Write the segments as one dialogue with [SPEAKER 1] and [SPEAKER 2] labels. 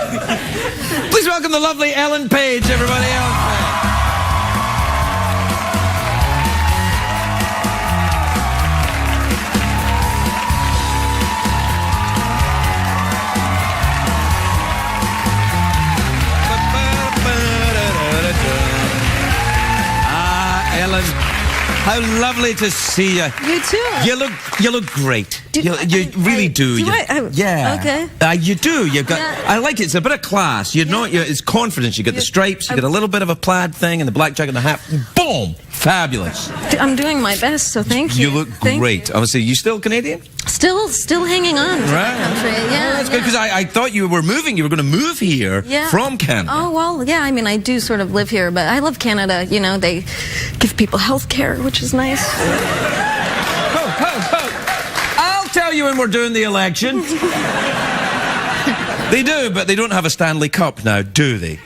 [SPEAKER 1] Please welcome the lovely Ellen Page, everybody. Ellen Page. Ellen, how lovely to see you.
[SPEAKER 2] You too.
[SPEAKER 1] You look great. You really do. Yeah.
[SPEAKER 2] Okay.
[SPEAKER 1] You do. You've got.
[SPEAKER 2] Yeah.
[SPEAKER 1] I like it. It's a bit of class. You know, it's confidence. You got the stripes. You got a little bit of a plaid thing and the black jacket and the hat. Boom! Fabulous.
[SPEAKER 2] I'm doing my best, so thank you.
[SPEAKER 1] You look great. Obviously, you still Canadian?
[SPEAKER 2] Still hanging on to the country. Yeah,
[SPEAKER 1] that's good because I thought you were moving. You were going to move here from Canada.
[SPEAKER 2] Oh well, yeah. I mean, I do sort of live here, but I love Canada. You know, they give people health care, which is nice.
[SPEAKER 1] I'll tell you when we're doing the election. They do, but they don't have a Stanley Cup now, do they?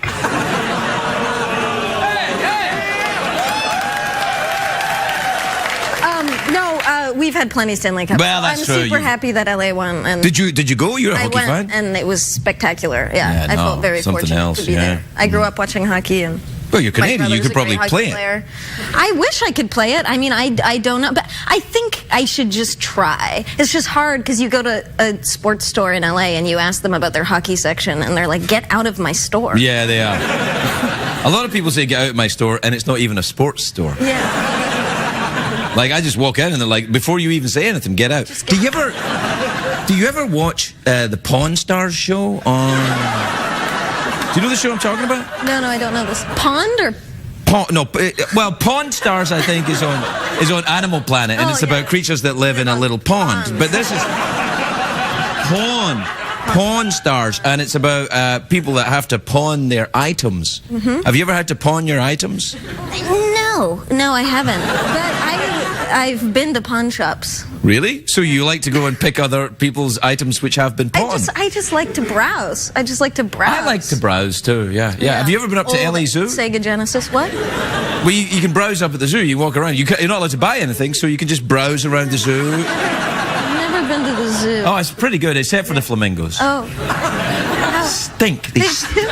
[SPEAKER 2] We've had plenty of Stanley Cups.
[SPEAKER 1] Well, that's true.
[SPEAKER 2] I'm super happy that LA won. And
[SPEAKER 1] did you go? You're a hockey fan?
[SPEAKER 2] And it was spectacular. Yeah, I felt very fortunate to be there. I grew up watching hockey, and
[SPEAKER 1] well, you're Canadian. You could probably play it.
[SPEAKER 2] I wish I could play it. I mean, I don't know, but I think I should just try. It's just hard because you go to a sports store in LA and you ask them about their hockey section, and they're like, "Get out of my store." Yeah,
[SPEAKER 1] they are. A lot of people say, "Get out of my store," and it's not even a sports store.
[SPEAKER 2] Yeah.
[SPEAKER 1] Like, I just walk in and they're like, before you even say anything, get out. Do you ever watch the Pawn Stars show on... Do you know the show I'm talking about?
[SPEAKER 2] No, I don't know this. Pond or...
[SPEAKER 1] Well, Pawn Stars, I think, is on Animal Planet, and it's about creatures that live in a little pond. But this is... Pawn Stars, and it's about people that have to pawn their items. Have you ever had to pawn your items?
[SPEAKER 2] No, I haven't. But I've been to pawn shops.
[SPEAKER 1] Really? So you like to go and pick other people's items which have been pawned?
[SPEAKER 2] I just like to browse. I like to
[SPEAKER 1] browse too, yeah. Have you ever been up to LA Zoo?
[SPEAKER 2] Sega Genesis, what?
[SPEAKER 1] Well, you can browse up at the zoo. You walk around. You're not allowed to buy anything, so you can just browse around the zoo.
[SPEAKER 2] I've never been to the zoo.
[SPEAKER 1] Oh, it's pretty good, except for the flamingos.
[SPEAKER 2] Oh.
[SPEAKER 1] Stink. They stink.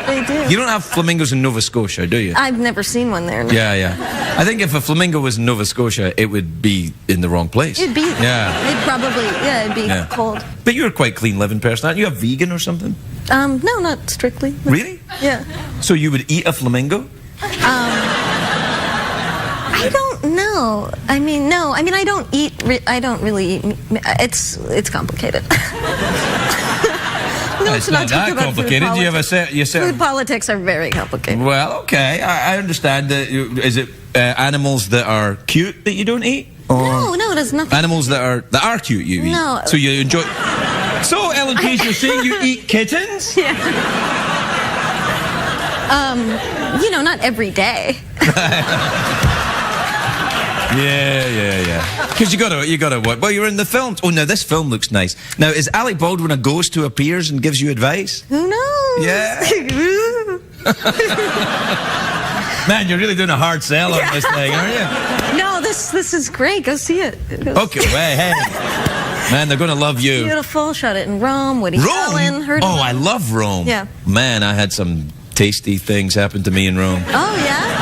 [SPEAKER 2] They do.
[SPEAKER 1] You don't have flamingos in Nova Scotia, do you?
[SPEAKER 2] I've never seen one there. No.
[SPEAKER 1] Yeah. I think if a flamingo was in Nova Scotia, it would be in the wrong place.
[SPEAKER 2] It'd be. Yeah. It'd probably. Yeah, it'd be cold.
[SPEAKER 1] But you're a quite clean-living person, aren't you? A vegan or something?
[SPEAKER 2] No, not strictly. No.
[SPEAKER 1] Really?
[SPEAKER 2] Yeah.
[SPEAKER 1] So you would eat a flamingo?
[SPEAKER 2] I don't know. I mean, no. I mean, I don't really eat. It's complicated.
[SPEAKER 1] No, it's not that complicated. Do you have
[SPEAKER 2] food politics are very complicated.
[SPEAKER 1] Well, okay, I understand that. Is it animals that are cute that you don't eat?
[SPEAKER 2] No, there's nothing.
[SPEAKER 1] Animals that are cute you eat.
[SPEAKER 2] No.
[SPEAKER 1] So you enjoy. So Ellen Page, you're saying you eat kittens?
[SPEAKER 2] Yeah. Not every day.
[SPEAKER 1] Yeah. Because you gotta what? Well, you're in the film. Oh, now this film looks nice. Now, is Alec Baldwin a ghost who appears and gives you advice?
[SPEAKER 2] Who knows?
[SPEAKER 1] Yeah. Man, you're really doing a hard sell on this thing, aren't you?
[SPEAKER 2] No, this is great. Go see it.
[SPEAKER 1] Okay, well, hey. Man, they're gonna love you.
[SPEAKER 2] Beautiful. Shot it in Rome. Woody Allen.
[SPEAKER 1] I love Rome.
[SPEAKER 2] Yeah.
[SPEAKER 1] Man, I had some tasty things happen to me in Rome.
[SPEAKER 2] Oh, yeah?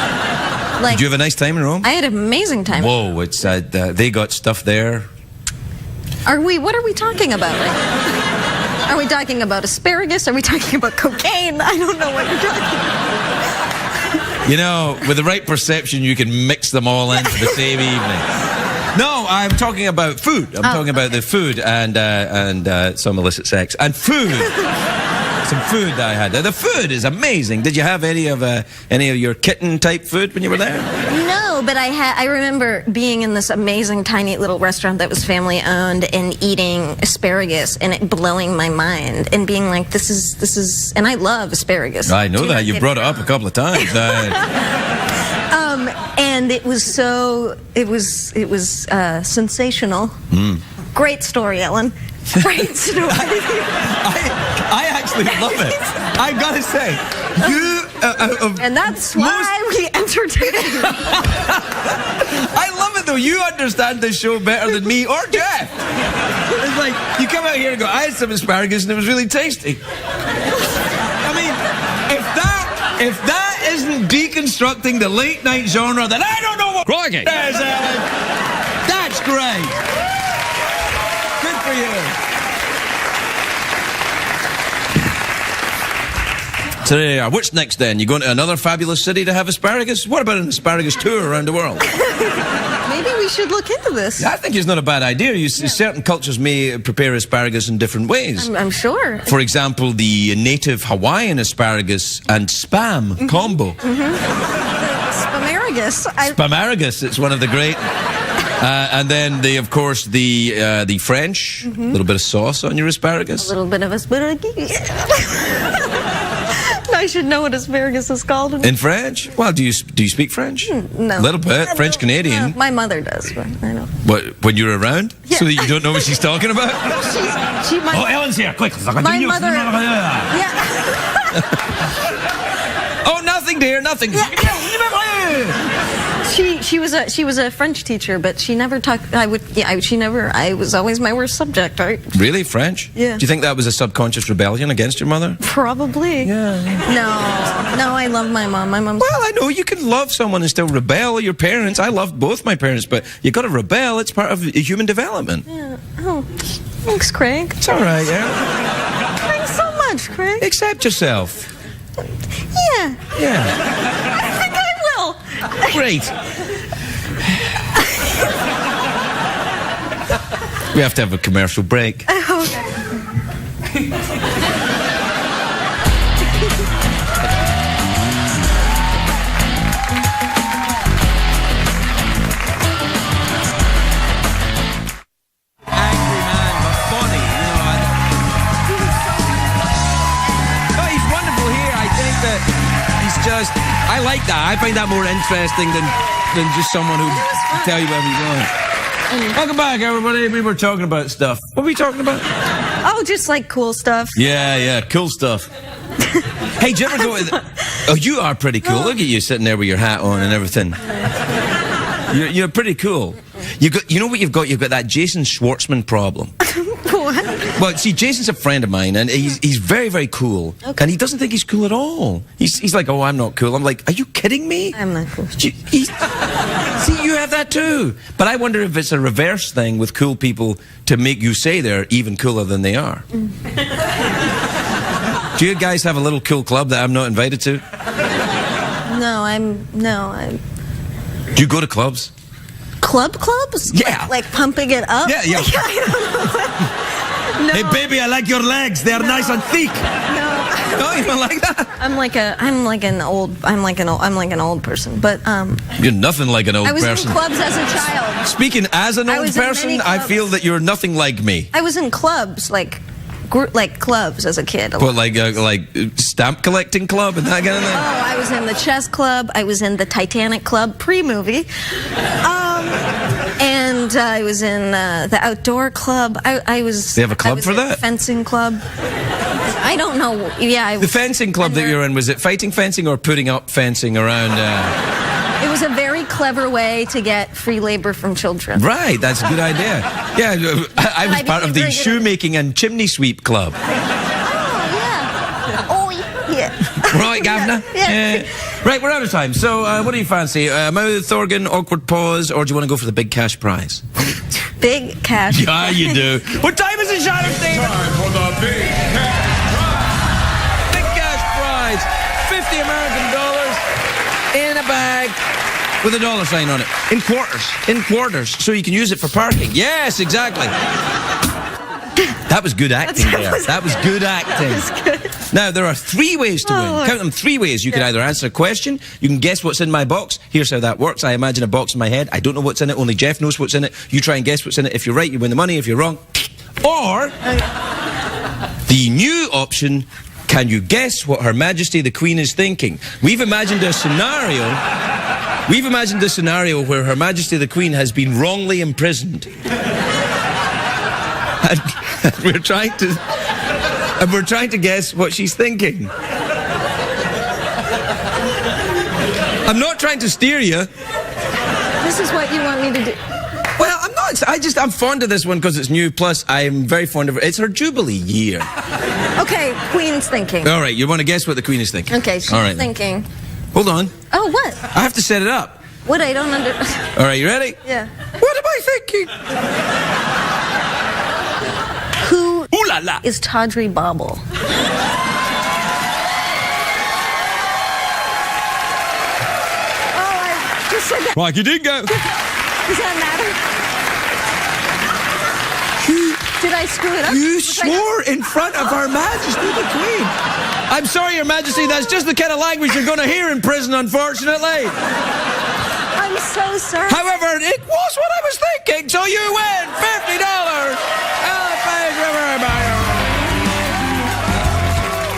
[SPEAKER 1] Did you have a nice time in Rome?
[SPEAKER 2] I had an amazing time.
[SPEAKER 1] Whoa, it's they got stuff there.
[SPEAKER 2] What are we talking about? Are we talking about asparagus? Are we talking about cocaine? I don't know what you're talking about.
[SPEAKER 1] You know, with the right perception, you can mix them all into the same evening. No, I'm talking about food. I'm talking about the food and some illicit sex and food. Some food that I had there. The food is amazing. Did you have any of your kitten type food when you were there?
[SPEAKER 2] No, but I remember being in this amazing tiny little restaurant that was family owned and eating asparagus and it blowing my mind and being like, this is, and I love asparagus.
[SPEAKER 1] I know that. You brought it up a couple of times.
[SPEAKER 2] And it was sensational. Great story, Ellen. Great story.
[SPEAKER 1] I actually love it. I've got to say, you...
[SPEAKER 2] and that's why we entertaining.
[SPEAKER 1] I love it though. You understand this show better than me or Jeff. It's like you come out here and go, I had some asparagus and it was really tasty. I mean, if that isn't deconstructing the late night genre, then I don't know what
[SPEAKER 3] Crikey.
[SPEAKER 1] is. That's great. Good for you. So there you are. What's next then? You going to another fabulous city to have asparagus? What about an asparagus tour around the world?
[SPEAKER 2] Maybe we should look into this.
[SPEAKER 1] I think it's not a bad idea. Certain cultures may prepare asparagus in different ways.
[SPEAKER 2] I'm sure.
[SPEAKER 1] For example, the native Hawaiian asparagus and spam combo.
[SPEAKER 2] Spamaragus.
[SPEAKER 1] Spamaragus, it's one of the great. And then, of course, the French. A little bit of sauce on your asparagus.
[SPEAKER 2] A little bit of asparagus. I should know what asparagus is called.
[SPEAKER 1] In French? Well, do you speak French?
[SPEAKER 2] No.
[SPEAKER 1] A little bit. French Canadian.
[SPEAKER 2] My mother does, but I don't.
[SPEAKER 1] What, when you're around?
[SPEAKER 2] Yeah.
[SPEAKER 1] So that you don't know what she's talking about?
[SPEAKER 2] Oh,
[SPEAKER 1] Ellen's here, quick.
[SPEAKER 2] My mother. Yeah.
[SPEAKER 1] Oh, nothing, dear, nothing.
[SPEAKER 2] Yeah. She was a French teacher, but she never talked. I was always my worst subject. Right?
[SPEAKER 1] Really, French?
[SPEAKER 2] Yeah.
[SPEAKER 1] Do you think that was a subconscious rebellion against your mother?
[SPEAKER 2] Probably.
[SPEAKER 1] Yeah.
[SPEAKER 2] No, I love my mom. My mom's.
[SPEAKER 1] Well, I know you can love someone and still rebel. Your parents, I loved both my parents, but you got to rebel. It's part of human development.
[SPEAKER 2] Yeah. Oh, thanks, Craig.
[SPEAKER 1] It's all right, yeah.
[SPEAKER 2] Thanks so much, Craig.
[SPEAKER 1] Accept yourself.
[SPEAKER 2] Yeah.
[SPEAKER 1] Yeah.
[SPEAKER 2] I think I will.
[SPEAKER 1] Great. We have to have a commercial break. I like that. I find that more interesting than just someone who tell you where he's going. Welcome back, everybody. We were talking about stuff. What were we talking about?
[SPEAKER 2] Oh, just like cool stuff.
[SPEAKER 1] Yeah, cool stuff. Hey, do you ever go with... Oh, you are pretty cool. Look at you sitting there with your hat on and everything. You're pretty cool. You know what you've got? You've got that Jason Schwartzman problem.
[SPEAKER 2] What?
[SPEAKER 1] Well, see, Jason's a friend of mine, and he's very, very cool.
[SPEAKER 2] Okay.
[SPEAKER 1] And he doesn't think he's cool at all. He's like, oh, I'm not cool. I'm like, are you kidding me?
[SPEAKER 2] I'm not cool.
[SPEAKER 1] See, you have that too. But I wonder if it's a reverse thing with cool people to make you say they're even cooler than they are. Do you guys have a little cool club that I'm not invited to?
[SPEAKER 2] No, I'm.
[SPEAKER 1] Do you go to clubs?
[SPEAKER 2] Clubs?
[SPEAKER 1] Yeah.
[SPEAKER 2] Like pumping it up?
[SPEAKER 1] Yeah.
[SPEAKER 2] No.
[SPEAKER 1] Hey, baby, I like your legs. They're nice and thick. No, you don't like that?
[SPEAKER 2] I'm like an old person, but
[SPEAKER 1] You're nothing like an old
[SPEAKER 2] I was
[SPEAKER 1] person.
[SPEAKER 2] in clubs as a child.
[SPEAKER 1] Speaking as an old
[SPEAKER 2] was in
[SPEAKER 1] person,
[SPEAKER 2] many
[SPEAKER 1] I
[SPEAKER 2] clubs.
[SPEAKER 1] feel that you're nothing like me.
[SPEAKER 2] I was in clubs, like clubs as a kid.
[SPEAKER 1] What, like stamp collecting club and that kind of thing?
[SPEAKER 2] Oh, I was in the chess club. I was in the Titanic club pre-movie. And I was in the outdoor club. I was.
[SPEAKER 1] They have a club
[SPEAKER 2] I was
[SPEAKER 1] for
[SPEAKER 2] in
[SPEAKER 1] that?
[SPEAKER 2] Fencing club. I don't know. Yeah.
[SPEAKER 1] The fencing club that you're in, was it fighting fencing or putting up fencing around?
[SPEAKER 2] It was a very clever way to get free labor from children.
[SPEAKER 1] Right, that's a good idea. Yeah, I was part of the
[SPEAKER 2] very good at it.
[SPEAKER 1] shoemaking and chimney sweep club.
[SPEAKER 2] Oh yeah.
[SPEAKER 1] Right, Governor?
[SPEAKER 2] Yeah.
[SPEAKER 1] Right, we're out of time. So, what do you fancy? Mouth organ, awkward pause, or do you want to go for the big cash prize?
[SPEAKER 2] Big cash.
[SPEAKER 1] Yeah, you do. What time is it, Shadow Steve?
[SPEAKER 3] Time for the big cash prize.
[SPEAKER 1] Big cash prize. $50 American in a bag with a dollar sign on it. In quarters. So you can use it for parking. Yes, exactly. That was good acting there. That was good acting.
[SPEAKER 2] That was good.
[SPEAKER 1] Now, there are 3 ways to win. Count them, 3 ways. You can either answer a question, you can guess what's in my box. Here's how that works. I imagine a box in my head. I don't know what's in it. Only Jeff knows what's in it. You try and guess what's in it. If you're right, you win the money. If you're wrong, or the new option, can you guess what Her Majesty the Queen is thinking? We've imagined a scenario where Her Majesty the Queen has been wrongly imprisoned. And we're trying to guess what she's thinking. I'm not trying to steer you.
[SPEAKER 2] This is what you want me to do.
[SPEAKER 1] Well, I'm not. I'm fond of this one because it's new. Plus, I'm very fond of it. It's her Jubilee year.
[SPEAKER 2] Okay, Queen's thinking.
[SPEAKER 1] All right, you want to guess what the Queen is thinking?
[SPEAKER 2] Okay, she's
[SPEAKER 1] All right.
[SPEAKER 2] thinking.
[SPEAKER 1] Hold on.
[SPEAKER 2] Oh, what?
[SPEAKER 1] I have to set it up.
[SPEAKER 2] What? I don't under...
[SPEAKER 1] All right, you ready?
[SPEAKER 2] Yeah.
[SPEAKER 1] What am I thinking?
[SPEAKER 2] Who
[SPEAKER 1] Ooh la la.
[SPEAKER 2] is Tawdry Bobble? Oh, I just said that.
[SPEAKER 1] Rocky Dingo.
[SPEAKER 2] Does that matter? Did I screw it up?
[SPEAKER 1] You swore in front of Her Majesty the Queen. I'm sorry, Your Majesty, that's just the kind of language you're going to hear in prison, unfortunately.
[SPEAKER 2] I'm so sorry.
[SPEAKER 1] However, it was what I was thinking, so you win $50.